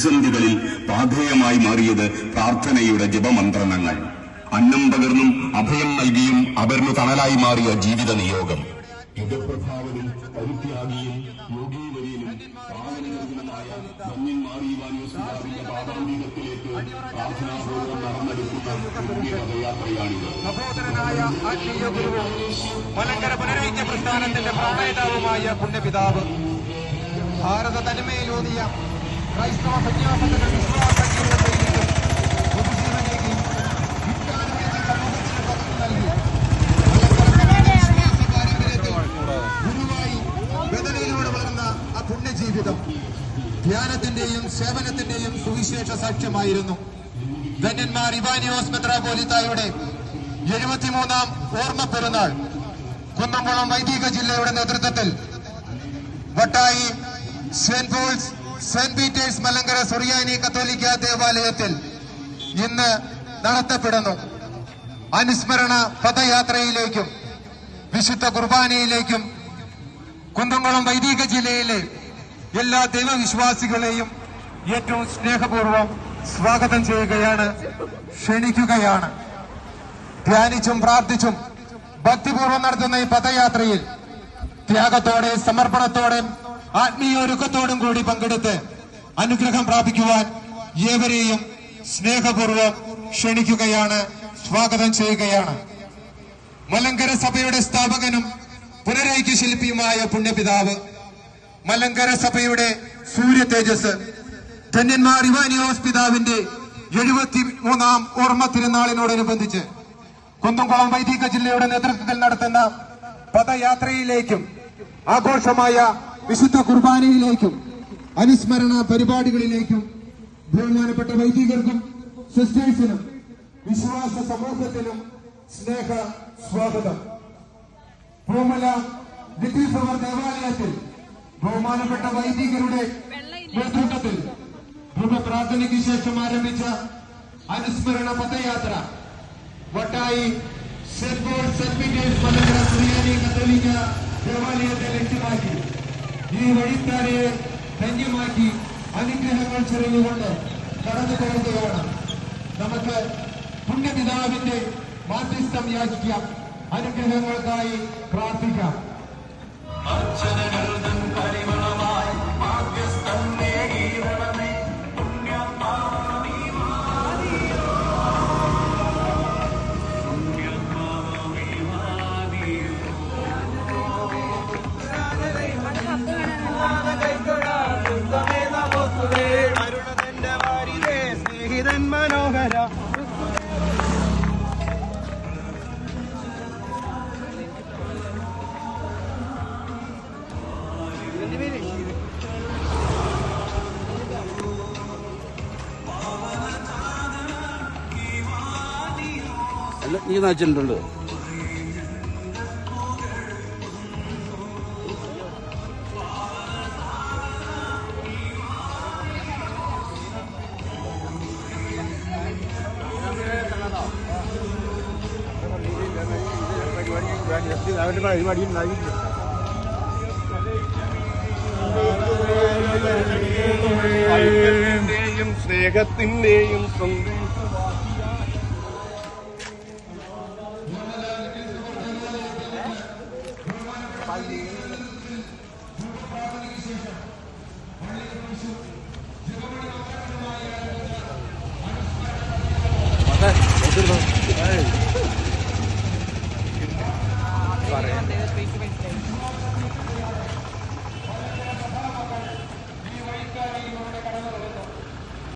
പ്രതിസന്ധികളിൽ പാഥേയമായി മാറിയത് പ്രാർത്ഥനയുടെ ജപമന്ത്രങ്ങൾ. അന്നം പകർന്നും അഭയം നൽകിയും അപർന്നു തണലായി മാറിയ ജീവിത നിയോഗം. യുഗപ്രഭാവനും പരിത്യാഗിയും യോഗീവര്യനും പാവനമായ പാദാന്തികത്തിലേക്ക് പ്രാർത്ഥനാപൂർവ്വം നടന്നെടുക്കുന്ന പദയാത്രയാണിത്. സഹോദരനായ ആത്മീയ ഗുരുവും മലങ്കര പുനരൈക്യ പ്രസ്ഥാനത്തിന്റെ പ്രണേതാവുമായ പുണ്യപിതാവ് ഭാരത തനിമയിലൂന്നിയ ക്രൈസ്തവ സന്യാസത്തിന്റെ വിശ്വാസ ജീവിതത്തിലേക്കും പൊതുജീവനേക്കും വിജ്ഞാനമേഖല സമൂഹത്തിന് പകർന്നു നൽകി ഗുരുവായി വേദനയിലൂടെ വളർന്ന ആ പുണ്യജീവിതം ധ്യാനത്തിന്റെയും സേവനത്തിന്റെയും സുവിശേഷ സാക്ഷ്യമായിരുന്നു. ധന്യന്മാർ ഇവാനിയോസ് മെത്രാപ്പോലീത്തായുടെ 73ാം ഓർമ്മ പെരുന്നാൾ കുന്നംകുളം വൈദിക ജില്ലയുടെ നേതൃത്വത്തിൽ Vattayi Saint Paul's Saint Peter's Malankara സുറിയാനി കത്തോലിക്ക ദേവാലയത്തിൽ ഇന്ന് നടത്തപ്പെടുന്നു. അനുസ്മരണ പദയാത്രയിലേക്കും വിശുദ്ധ കുർബാനയിലേക്കും കുന്നംകുളം വൈദിക ജില്ലയിലെ എല്ലാ ദൈവവിശ്വാസികളെയും ഏറ്റവും സ്നേഹപൂർവ്വം സ്വാഗതം ചെയ്യുകയാണ്, ക്ഷണിക്കുകയാണ്. ധ്യാനിച്ചും പ്രാർത്ഥിച്ചും ഭക്തിപൂർവ്വം നടത്തുന്ന ഈ പദയാത്രയിൽ ത്യാഗത്തോടെ സമർപ്പണത്തോടെ ആത്മീയൊരുക്കത്തോടും കൂടി പങ്കെടുത്ത് അനുഗ്രഹം പ്രാപിക്കുവാൻ ഏവരെയും സ്നേഹപൂർവ്വം ക്ഷണിക്കുകയാണ്, സ്വാഗതം ചെയ്യുകയാണ്. മലങ്കര സഭയുടെ സ്ഥാപകനും പുനരൈക്യ ശില്പിയുമായ പുണ്യപിതാവ്, മലങ്കര സഭയുടെ സൂര്യ തേജസ്, ധന്യന്മാർ ഇവാനിയോസ് പിതാവിന്റെ 73ാം ഓർമ്മ തിരുനാളിനോടനുബന്ധിച്ച് കുന്നംകുളം വൈദിക ജില്ലയുടെ നേതൃത്വത്തിൽ നടത്തുന്ന പദയാത്രയിലേക്കും ആഘോഷമായ വിശുദ്ധ കുർബാനയിലേക്കും അനുസ്മരണ പരിപാടികളിലേക്കും ബഹുമാനപ്പെട്ട വൈദികർക്കും സിസ്റ്റേഴ്സിനും വിശ്വാസ സമൂഹത്തിനും സ്നേഹ സ്വാഗതം. പൂമല ലിറ്റിൽ ഫ്ലവർ ദേവാലയത്തിൽ ബഹുമാനപ്പെട്ട വൈദികരുടെ നേതൃത്വത്തിൽ ധൃവപ്രാർത്ഥനയ്ക്ക് ശേഷം ആരംഭിച്ച അനുസ്മരണ പദയാത്ര Vattayi Saint Paul's Saint Peter's Malankara സുറിയാനി കത്തോലിക്ക ദേവാലയത്തെ ലക്ഷ്യമാക്കി ഈ വഴിത്താരയെ ധന്യമാക്കി അനുഗ്രഹങ്ങൾ ചെറിയുകൊണ്ട് കടന്നു പോകുകയാണ്. നമുക്ക് പുണ്യപിതാവിന്റെ മാധ്യസ്ഥം യാചിക്കാം, അനുഗ്രഹങ്ങൾക്കായി പ്രാർത്ഥിക്കാം. സ്നേഹിതൻ മനോഹര നീ നയിച്ചിട്ടുണ്ടോ? ഐക്യത്തിന്റെയും സ്നേഹത്തിന്റെയും സന്ദേശം